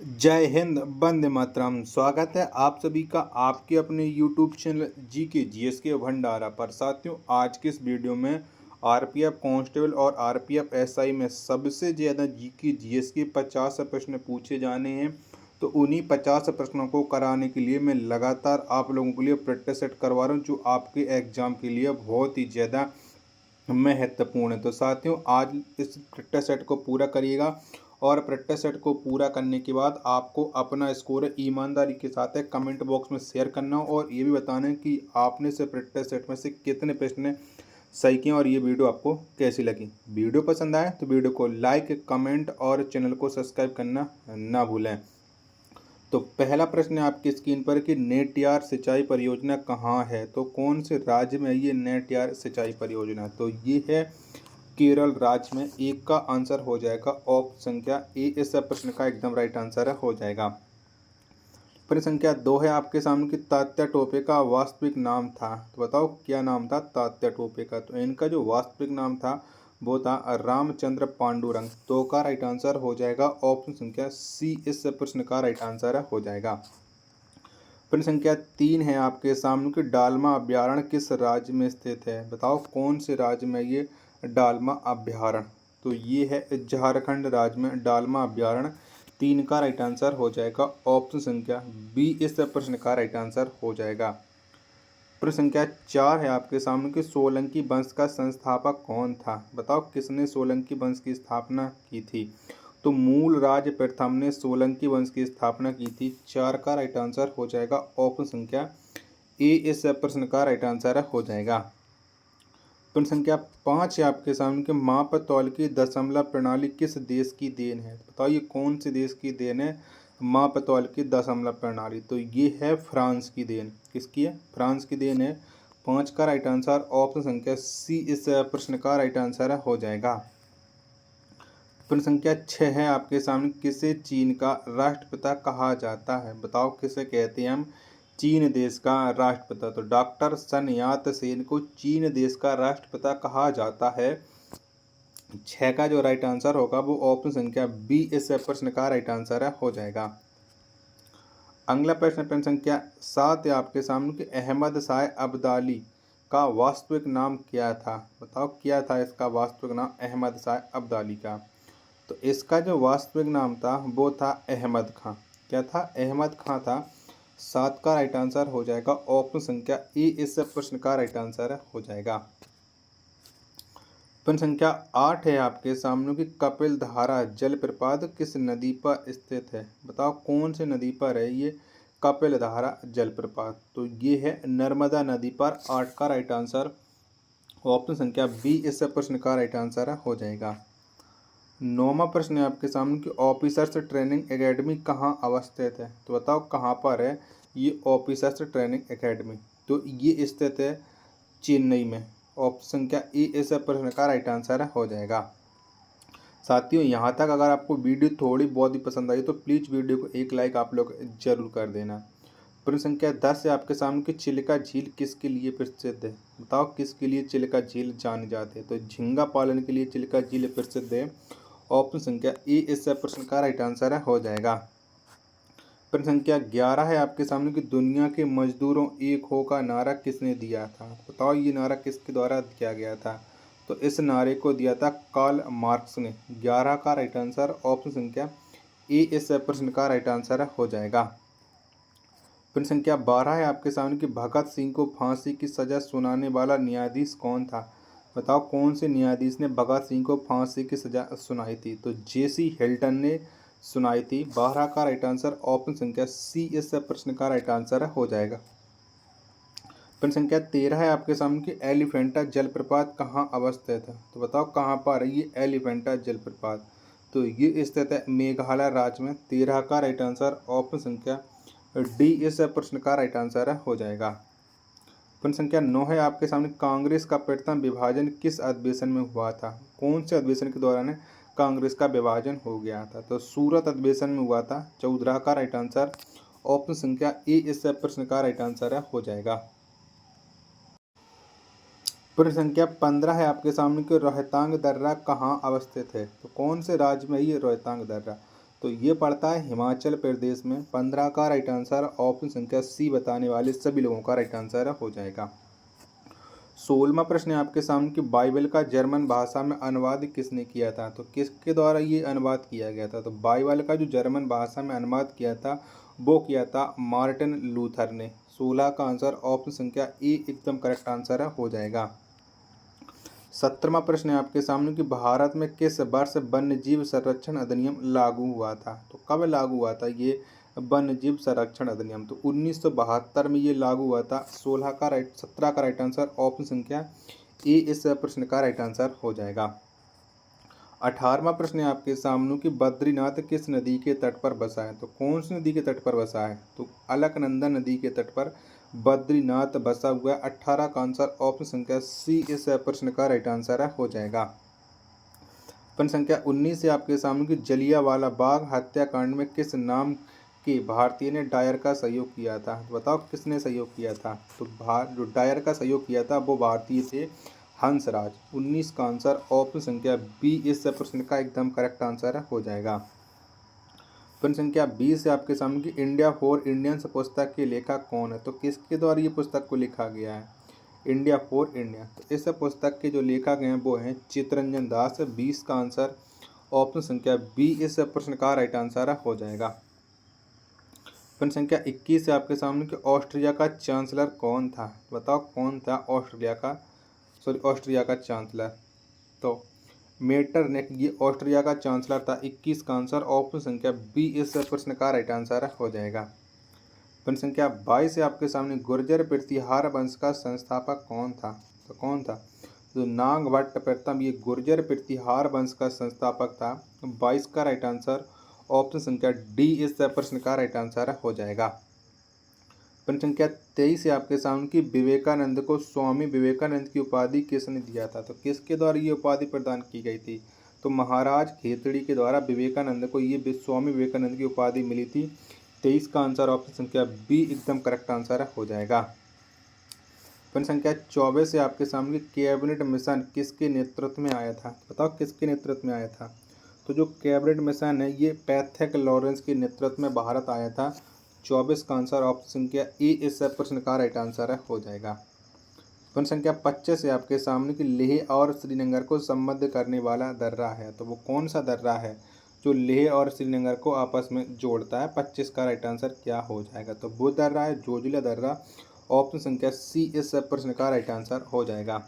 जय हिंद, वंदे मातरम। स्वागत है आप सभी का आपके अपने YouTube चैनल जी के जीएस के भंडारा पर। साथियों, आज के इस वीडियो में आरपीएफ कांस्टेबल और आरपीएफ एसआई में सबसे ज़्यादा जी के जीएस के 50 प्रश्न पूछे जाने हैं। तो उन्हीं 50 प्रश्नों को कराने के लिए मैं लगातार आप लोगों के लिए प्रैक्टिस सेट करवा रहा हूँ, जो आपके एग्ज़ाम के लिए बहुत ही ज़्यादा महत्वपूर्ण है। तो साथियों, आज इस प्रैक्टिस सेट को पूरा करिएगा और प्रैक्टिस सेट को पूरा करने के बाद आपको अपना स्कोर ईमानदारी के साथ है कमेंट बॉक्स में शेयर करना और ये भी बताना है कि आपने से प्रैक्टिस सेट में से कितने प्रश्न सही किए और ये वीडियो आपको कैसी लगी। वीडियो पसंद आए तो वीडियो को लाइक, कमेंट और चैनल को सब्सक्राइब करना ना भूलें। तो पहला प्रश्न है आपकी स्क्रीन पर कि नेटयार सिंचाई परियोजना कहाँ है। तो कौन से राज्य में ये नेटयार सिंचाई परियोजना, तो ये है केरल राज्य में। एक का आंसर हो जाएगा ऑप्शन संख्या ए, इस प्रश्न का एकदम राइट आंसर हो जाएगा। प्रश्न संख्या 2 है आपके सामने कि तात्या टोपे का वास्तविक नाम था। तो बताओ क्या नाम था तात्या टोपे का। तो इनका जो वास्तविक नाम था वो था रामचंद्र पांडुरंग। तो का राइट आंसर हो जाएगा ऑप्शन संख्या सी, इस प्रश्न का राइट आंसर हो जाएगा। प्रश्न संख्या 3 है आपके सामने कि डालमा अभ्यारण्य किस राज्य में स्थित है। बताओ कौन से राज्य में ये डालमा अभ्यारण्य। तो ये है झारखंड राज्य में डालमा अभ्यारण्य। 3 का राइट आंसर हो जाएगा ऑप्शन संख्या बी, इस प्रश्न का राइट आंसर हो जाएगा। प्रश्न संख्या 4 है आपके सामने कि सोलंकी वंश का संस्थापक कौन था। बताओ किसने सोलंकी वंश की स्थापना की थी। तो मूलराज प्रथम ने सोलंकी वंश की स्थापना की थी। 4 का राइट आंसर हो जाएगा ऑप्शन संख्या ए, इस प्रश्न का राइट आंसर हो जाएगा। प्रश्न संख्या 5 है आपके सामने कि माप तौल की दशमलव प्रणाली किस देश की देन है। बताइए कौन से देश की देन है माप तौल की दशमलव प्रणाली। तो ये है फ्रांस की देन। किसकी है? फ्रांस की देन है। 5 का राइट आंसर ऑप्शन संख्या सी, इस प्रश्न का राइट आंसर हो जाएगा। प्रश्न संख्या 6 है आपके सामने किसे चीन का राष्ट्रपिता कहा जाता है। बताओ किसे कहते हैं हम चीन देश का राष्ट्रपिता। तो डॉक्टर सन यात सेन को चीन देश का राष्ट्रपिता कहा जाता है। 6 का जो राइट आंसर होगा वो ऑप्शन संख्या बी, इस प्रश्न का राइट आंसर हो जाएगा। अगला प्रश्न प्रश्न संख्या 7 है आपके सामने कि अहमद शाह अब्दाली का वास्तविक नाम क्या था। बताओ क्या था इसका वास्तविक नाम अहमद शाह अब्दाली का। तो इसका जो वास्तविक नाम था वो था अहमद खां। क्या था? अहमद खां था। 7 का राइट आंसर हो जाएगा ऑप्शन संख्या ए, इस प्रश्न का राइट आंसर हो जाएगा। प्रश्न संख्या 8 है आपके सामने कि कपिल धारा जलप्रपात किस नदी पर स्थित है। बताओ कौन सी नदी पर है ये कपिल धारा जलप्रपात। तो ये है नर्मदा नदी पर। 8 का राइट आंसर ऑप्शन संख्या बी, इस प्रश्न का राइट आंसर हो जाएगा। 9वां प्रश्न है आपके सामने कि ऑफिसर्स ट्रेनिंग एकेडमी कहाँ अवस्थित है। तो बताओ कहाँ पर है ये ऑफिसर्स ट्रेनिंग एकेडमी। तो ये स्थित है चेन्नई में। ऑप्शन संख्या ए, इस प्रश्न का राइट आंसर हो जाएगा। साथियों, यहाँ तक अगर आपको वीडियो थोड़ी बहुत ही पसंद आई तो प्लीज़ वीडियो को एक लाइक आप लोग जरूर कर देना। प्रश्न संख्या 10 है आपके सामने कि चिल्का झील किसके लिए प्रसिद्ध है। बताओ किसके लिए चिल्का झील जानी जाती है। तो झींगा पालन के लिए चिल्का झील प्रसिद्ध है। ऑप्शन संख्या ए, इस प्रश्न का राइट आंसर हो जाएगा। प्रश्न संख्या 11 है आपके सामने कि दुनिया के मजदूरों एक हो का नारा किसने दिया था। बताओ ये नारा किसके द्वारा दिया गया था। तो इस नारे को दिया था कार्ल मार्क्स ने। 11 का राइट आंसर ऑप्शन संख्या ए, इस प्रश्न का राइट आंसर हो जाएगा। प्रश्न संख्या 12 है आपके सामने कि भगत सिंह को फांसी की सजा सुनाने वाला न्यायाधीश कौन था। बताओ कौन से न्यायाधीश ने भगत सिंह को फांसी की सजा सुनाई थी। तो जेसी हिल्टन ने सुनाई थी। 12 का राइट आंसर ऑप्शन संख्या सी, इस प्रश्न का राइट आंसर हो जाएगा। प्रश्न संख्या 13 है आपके सामने कि एलिफेंटा जलप्रपात कहाँ अवस्थित है। तो बताओ कहाँ पर है ये एलिफेंटा जलप्रपात। तो ये स्थित है मेघालय राज्य में। 13 का राइट आंसर ऑप्शन संख्या डी, इस प्रश्न का राइट आंसर हो जाएगा। प्रश्न संख्या 9 है आपके सामने कांग्रेस का प्रथम विभाजन किस अधिवेशन में हुआ था। कौन से अधिवेशन के दौरान कांग्रेस का विभाजन हो गया था। तो सूरत अधिवेशन में हुआ था। 14 का राइट आंसर ऑप्शन संख्या ए, इस प्रश्न का राइट आंसर हो जाएगा। प्रश्न संख्या 15 है आपके सामने कि रोहतांग दर्रा कहाँ अवस्थित है। तो कौन से राज्य में ये रोहतांग दर्रा। तो ये पड़ता है हिमाचल प्रदेश में। 15 का राइट आंसर ऑप्शन संख्या सी बताने वाले सभी लोगों का राइट आंसर हो जाएगा। 16वां प्रश्न है आपके सामने कि बाइबल का जर्मन भाषा में अनुवाद किसने किया था। तो किसके द्वारा ये अनुवाद किया गया था। तो बाइबल का जो जर्मन भाषा में अनुवाद किया था वो किया था मार्टिन लूथर ने। 16 का आंसर ऑप्शन संख्या ए एकदम करेक्ट आंसर हो जाएगा। 17वां प्रश्न है आपके सामने कि भारत में किस वर्ष वन्यजीव संरक्षण अधिनियम लागू हुआ था। तो कब लागू हुआ था ये वन्यजीव संरक्षण अधिनियम। तो 1972 में ये लागू हुआ था। 17 का राइट आंसर ऑप्शन संख्या ए इस प्रश्न का राइट आंसर हो जाएगा। 18वां प्रश्न है आपके सामने कि बद्रीनाथ किस नदी के तट पर बसा है। तो कौन सी नदी के तट पर बसा है। तो अलकनंदा नदी के तट पर बद्रीनाथ बसा हुआ है। 18 का आंसर ऑप्शन संख्या सी इस प्रश्न का राइट आंसर हो जाएगा। प्रश्न संख्या 19 से आपके सामने कि जलियांवाला बाग हत्याकांड में किस नाम के भारतीय ने डायर का सहयोग किया था। तो बताओ किसने सहयोग किया था। तो जो डायर का सहयोग किया था वो भारतीय थे हंसराज। 19 का आंसर ऑप्शन संख्या बी इस प्रश्न का एकदम करेक्ट आंसर हो जाएगा। प्रश्न संख्या 20 से आपके सामने कि इंडिया फॉर इंडियंस पुस्तक के लेखक कौन है। तो किसके द्वारा ये पुस्तक को लिखा गया है। India for India. तो इस पुस्तक के जो लेखक हैं वो हैं चित्तरंजन दास। 20 का आंसर ऑप्शन संख्या बी इस प्रश्न का राइट आंसर हो जाएगा। प्रश्न संख्या 21 से आपके सामने कि ऑस्ट्रिया का चांसलर कौन था। बताओ कौन था ऑस्ट्रिया का चांसलर। तो मेटरनिख ये ऑस्ट्रिया का चांसलर था। 21 का आंसर ऑप्शन संख्या बी इस प्रश्न का राइट आंसर हो जाएगा। प्रश्न संख्या 22 से आपके सामने गुर्जर प्रतिहार वंश का संस्थापक कौन था। तो कौन था। तो नागभट्ट प्रथम ये गुर्जर प्रतिहार वंश का संस्थापक था। 22 का राइट आंसर ऑप्शन संख्या डी इस प्रश्न का राइट आंसर हो जाएगा। प्रश्न संख्या 23 से आपके सामने कि विवेकानंद को स्वामी विवेकानंद की उपाधि किसने दिया था। तो किसके द्वारा ये उपाधि प्रदान की गई थी। तो महाराज खेतड़ी के द्वारा विवेकानंद को ये स्वामी विवेकानंद की उपाधि मिली थी। 23 का आंसर ऑप्शन संख्या बी एकदम करेक्ट आंसर हो जाएगा। प्रश्न संख्या 24 से आपके सामने कैबिनेट मिशन किसके नेतृत्व में आया था। बताओ किसके नेतृत्व में आया था। तो जो कैबिनेट मिशन है ये पैथेक लॉरेंस के नेतृत्व में भारत आया था। 24 का आंसर ऑप्शन संख्या ए इस प्रश्न का राइट आंसर हो जाएगा। प्रश्न संख्या 25 से आपके सामने कि लेह और श्रीनगर को संबद्ध करने वाला दर्रा है। तो वो कौन सा दर्रा है जो लेह और श्रीनगर को आपस में जोड़ता है। 25 का राइट आंसर क्या हो जाएगा। तो वो दर्रा है जोजिला दर्रा। ऑप्शन संख्या सी इस प्रश्न का राइट आंसर हो जाएगा।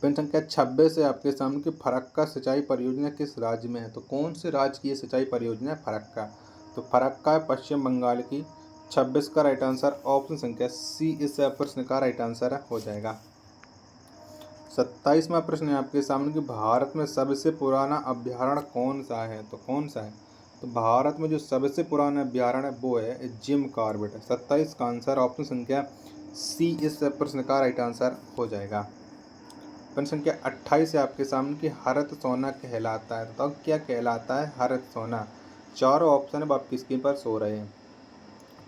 प्रश्न संख्या 26 से आपके सामने कि फरक्का सिंचाई परियोजना किस राज्य में है। तो कौन से राज्य की ये सिंचाई परियोजना है फरक्का। तो फरक्का पश्चिम बंगाल की। 26 का राइट आंसर ऑप्शन संख्या सी इस प्रश्न का राइट आंसर हो जाएगा। 27वां प्रश्न है आपके सामने कि भारत में सबसे पुराना अभ्यारण्य कौन सा है। तो कौन सा है। तो भारत में जो सबसे पुराना अभ्यारण्य है वो है जिम कॉर्बेट। 27 का आंसर ऑप्शन संख्या सी इस प्रश्न का राइट आंसर हो जाएगा। प्रश्न संख्या 28 से आपके सामने कि हरित सोना कहलाता है। तो क्या कहलाता है हरित सोना। चारों ऑप्शन अब आपकी स्क्रीन पर सो रहे हैं।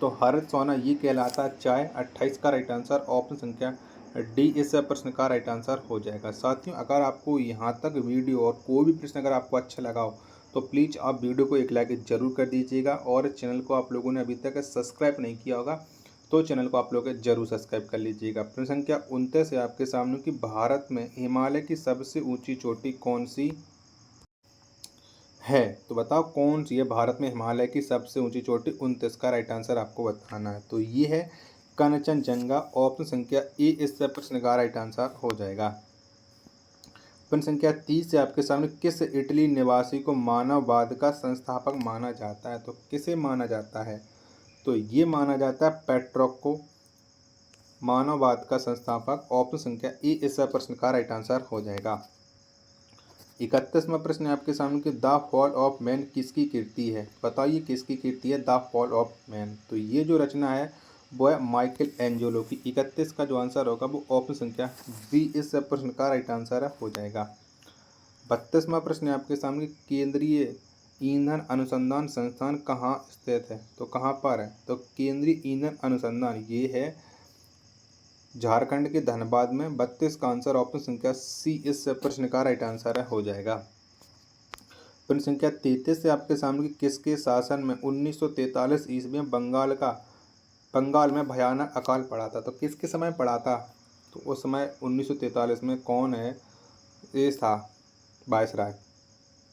तो हरित सोना ये कहलाता है चाय। 28 का राइट आंसर ऑप्शन संख्या डी इस प्रश्न का राइट आंसर हो जाएगा। साथियों अगर आपको यहाँ तक वीडियो और कोई भी प्रश्न अगर आपको अच्छा लगा हो तो प्लीज़ आप वीडियो को एक लाइक जरूर कर दीजिएगा। और चैनल को आप लोगों ने अभी तक सब्सक्राइब नहीं किया होगा तो चैनल को आप लोग जरूर सब्सक्राइब कर लीजिएगा। प्रश्न संख्या 29 है आपके सामने कि भारत में हिमालय की सबसे ऊँची चोटी कौन सी है। तो बताओ कौन सी है भारत में हिमालय की सबसे ऊंची चोटी। 29 का राइट आंसर आपको बताना है। तो ये है कंचनजंगा। ऑप्शन संख्या ए इस प्रश्न का राइट आंसर हो जाएगा। प्रश्न संख्या 30 से आपके सामने किस इटली निवासी को मानववाद का संस्थापक माना जाता है। तो किसे माना जाता है। तो ये माना जाता है पेट्रोक को मानववाद का संस्थापक। ऑप्शन संख्या ए इस प्रश्न का राइट आंसर हो जाएगा। 31वां प्रश्न है आपके सामने कि द फॉल ऑफ मैन किसकी कृति है। बताइए किसकी कृति है द फॉल ऑफ मैन। तो ये जो रचना है वो है माइकल एंजेलो की। 31 का जो आंसर होगा वो ऑप्शन संख्या बी इस प्रश्न का राइट आंसर हो जाएगा। 32वां प्रश्न है आपके सामने केंद्रीय ईंधन अनुसंधान संस्थान कहाँ स्थित है। तो कहाँ पर है। तो केंद्रीय ईंधन अनुसंधान ये है झारखंड के धनबाद में। 32 का आंसर ऑप्शन संख्या सी इस प्रश्न का राइट आंसर हो जाएगा। प्रश्न संख्या 33 से आपके सामने कि किसके शासन में 1943 ईस्वी में बंगाल में भयानक अकाल पड़ा था। तो किसके समय पड़ा था? तो उस समय 1943 में कौन है? ये था वायसराय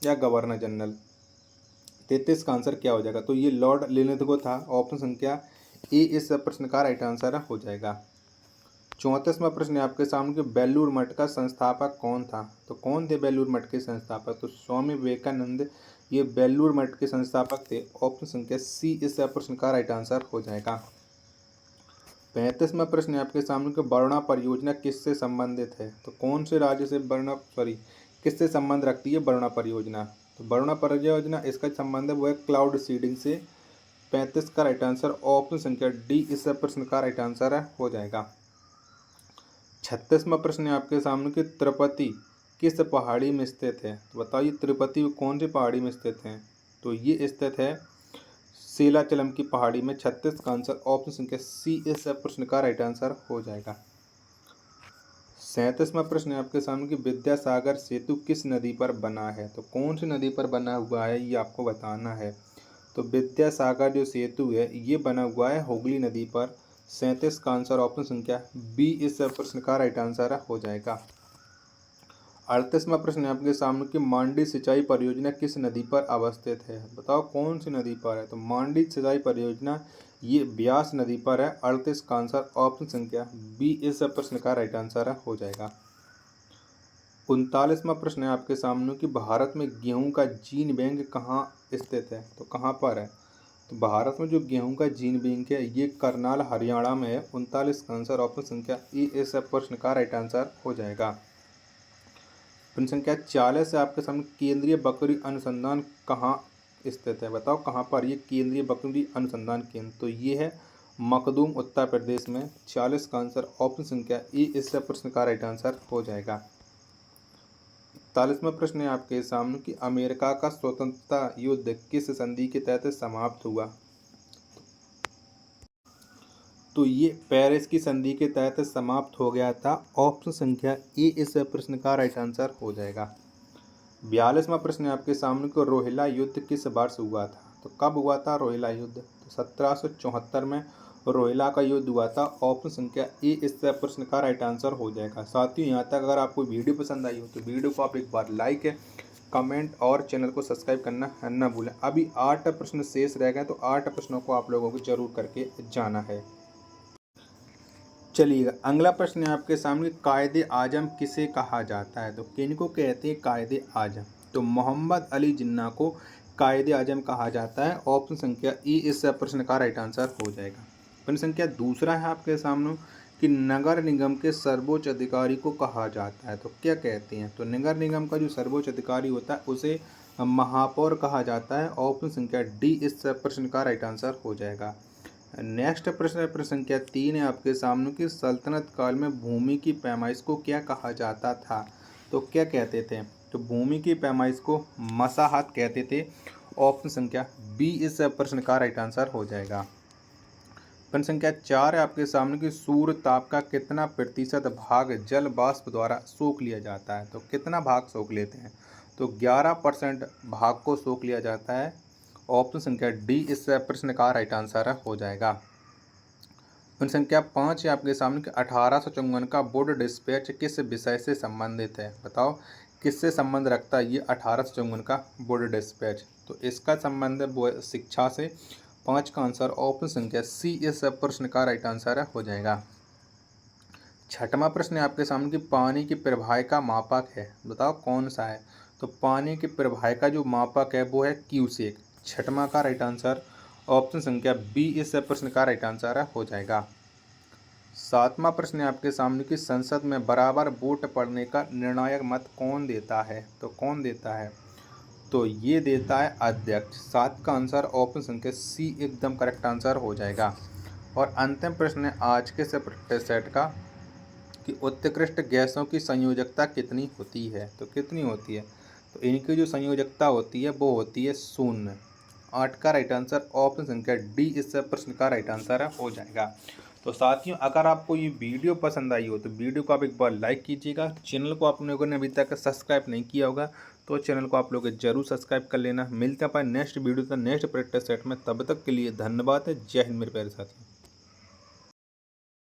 या गवर्नर जनरल। 33 का आंसर क्या हो जाएगा? तो ये लॉर्ड लिनथगो था। ऑप्शन संख्या ए इस प्रश्न का राइट आंसर हो जाएगा। 34वां प्रश्न है आपके सामने कि बेलूर मठ का संस्थापक कौन था? तो कौन थे बेलूर मठ के संस्थापक? तो स्वामी विवेकानंद ये बेलूर मठ के संस्थापक थे। ऑप्शन संख्या सी इस प्रश्न का राइट आंसर हो जाएगा। 35वां प्रश्न है आपके सामने कि वरुणा परियोजना किससे संबंधित है? तो कौन से राज्य से किससे संबंध रखती है वरुणा परियोजना? तो वरुणा परियोजना इसका संबंध है वो है क्लाउड सीडिंग से। 35 का राइट आंसर ऑप्शन संख्या डी इस प्रश्न का राइट आंसर हो जाएगा। 36वां प्रश्न है आपके सामने कि तिरुपति किस पहाड़ी में स्थित है? तो बताइए तिरुपति कौन सी पहाड़ी में स्थित है? तो ये स्थित है सीलाचलम की पहाड़ी में। 36 का आंसर ऑप्शन संख्या सी इस प्रश्न का राइट आंसर हो जाएगा। 37वां प्रश्न है आपके सामने कि विद्यासागर सेतु किस नदी पर बना है? तो कौन सी नदी पर बना हुआ है ये आपको बताना है। तो विद्यासागर जो सेतु है ये बना हुआ है हुगली नदी पर। 37 का आंसर ऑप्शन संख्या बी इस प्रश्न का राइट आंसर हो जाएगा। 38वां प्रश्न है आपके सामने कि मांडी सिंचाई परियोजना किस नदी पर अवस्थित है? बताओ कौन सी नदी पर है? तो मांडी सिंचाई परियोजना ये ब्यास नदी पर है। 38 का आंसर ऑप्शन संख्या बी इस प्रश्न का राइट आंसर हो जाएगा। 39वां प्रश्न है आपके सामने कि भारत में गेहूं का जीन बैंक कहाँ स्थित है? तो कहाँ पर है? तो भारत में जो गेहूं का जीन बैंक है ये करनाल हरियाणा में है। 39 का आंसर ऑप्शन संख्या ई इस प्रश्न का राइट आंसर हो जाएगा। प्रश्न संख्या 40 से आपके सामने केंद्रीय बकरी अनुसंधान कहाँ स्थित है? बताओ कहाँ पर ये केंद्रीय बकरी अनुसंधान केंद्र? तो ये है मखदूम उत्तर प्रदेश में। 40 का आंसर ऑप्शन संख्या ई इस प्रश्न का राइट आंसर हो जाएगा। 41वां प्रश्न है आपके सामने कि अमेरिका का स्वतंत्रता युद्ध किस संधि के तहत समाप्त हुआ? तो ये पेरिस की संधि के तहत समाप्त हो गया था। ऑप्शन संख्या ए इस प्रश्न का राइट आंसर हो जाएगा। 42वां प्रश्न है आपके सामने को रोहिला युद्ध किस वर्ष हुआ था? तो कब हुआ था रोहिला युद्ध? तो 1774 में रोहिला का युद्ध हुआ था। ऑप्शन संख्या ए इस प्रश्न का राइट आंसर हो जाएगा। साथियों यहाँ तक अगर आपको वीडियो पसंद आई हो तो वीडियो को आप एक बार लाइक है, कमेंट और चैनल को सब्सक्राइब करना न भूलें। अभी 8 प्रश्न शेष रह गए तो 8 प्रश्नों को आप लोगों को जरूर करके जाना है। चलिएगा अगला प्रश्न है आपके सामने कायदे आजम किसे कहा जाता है? तो किनको कहते हैं कायदे आजम? तो मोहम्मद अली जिन्ना को कायदे आजम कहा जाता है। ऑप्शन संख्या ई इस प्रश्न का राइट आंसर हो जाएगा। प्रश्न संख्या दूसरा है आपके सामने कि नगर निगम के सर्वोच्च अधिकारी को कहा जाता है। तो क्या कहते हैं? तो नगर निगम का जो सर्वोच्च अधिकारी होता है उसे महापौर कहा जाता है। ऑप्शन संख्या डी इस प्रश्न का राइट आंसर हो जाएगा। नेक्स्ट प्रश्न है प्रश्न संख्या 3 है आपके सामने कि सल्तनत काल में भूमि की पैमाइश को क्या कहा जाता था? तो क्या कहते थे? तो भूमि की पैमाइश को मसाहत कहते थे। ऑप्शन संख्या बी इस प्रश्न का राइट आंसर हो जाएगा। प्रश्न संख्या 4 है आपके सामने कि सूर्य ताप का कितना प्रतिशत भाग जल वाष्प द्वारा सोख लिया जाता है? तो कितना भाग सोख लेते हैं? तो 11% भाग को सोख लिया जाता है। ऑप्शन संख्या डी इस प्रश्न का राइट आंसर हो जाएगा। प्रश्न संख्या 5 है आपके सामने कि 1854 का बोर्ड डिस्पैच किस विषय से संबंधित है? बताओ किससे संबंध रखता है ये 1854 का बोर्ड डिस्पैच? तो इसका संबंध है वो शिक्षा से। 5 का आंसर ऑप्शन संख्या सी इस प्रश्न का राइट आंसर हो जाएगा। 6वां प्रश्न है आपके सामने कि पानी की प्रवाह का मापक है। बताओ कौन सा है? तो पानी की प्रवाह का जो मापक है वो है क्यूसेक। 6वां का राइट आंसर ऑप्शन संख्या बी इस प्रश्न का राइट आंसर हो जाएगा। 7वां प्रश्न है आपके सामने कि संसद में बराबर वोट पड़ने का निर्णायक मत कौन देता है? तो कौन देता है? तो ये देता है अध्यक्ष। 7 का आंसर ऑप्शन संख्या सी एकदम करेक्ट आंसर हो जाएगा। और अंतिम प्रश्न है आज के सेट का कि उत्कृष्ट गैसों की संयोजकता कितनी होती है? तो कितनी होती है? तो इनकी जो संयोजकता होती है वो होती है 0। 8 का राइट आंसर ऑप्शन संख्या डी इस प्रश्न का राइट आंसर हो जाएगा। तो साथियों अगर आपको ये वीडियो पसंद आई हो तो वीडियो को आप एक बार लाइक कीजिएगा। चैनल को आप लोगों ने अभी तक सब्सक्राइब नहीं किया होगा तो तो चैनल को आप लोग जरूर सब्सक्राइब कर लेना। मिलते हैं अपन नेक्स्ट वीडियो तक नेक्स्ट प्रैक्टिस सेट में, तब तक के लिए धन्यवाद। जय हिंद मेरे प्यारे साथियों।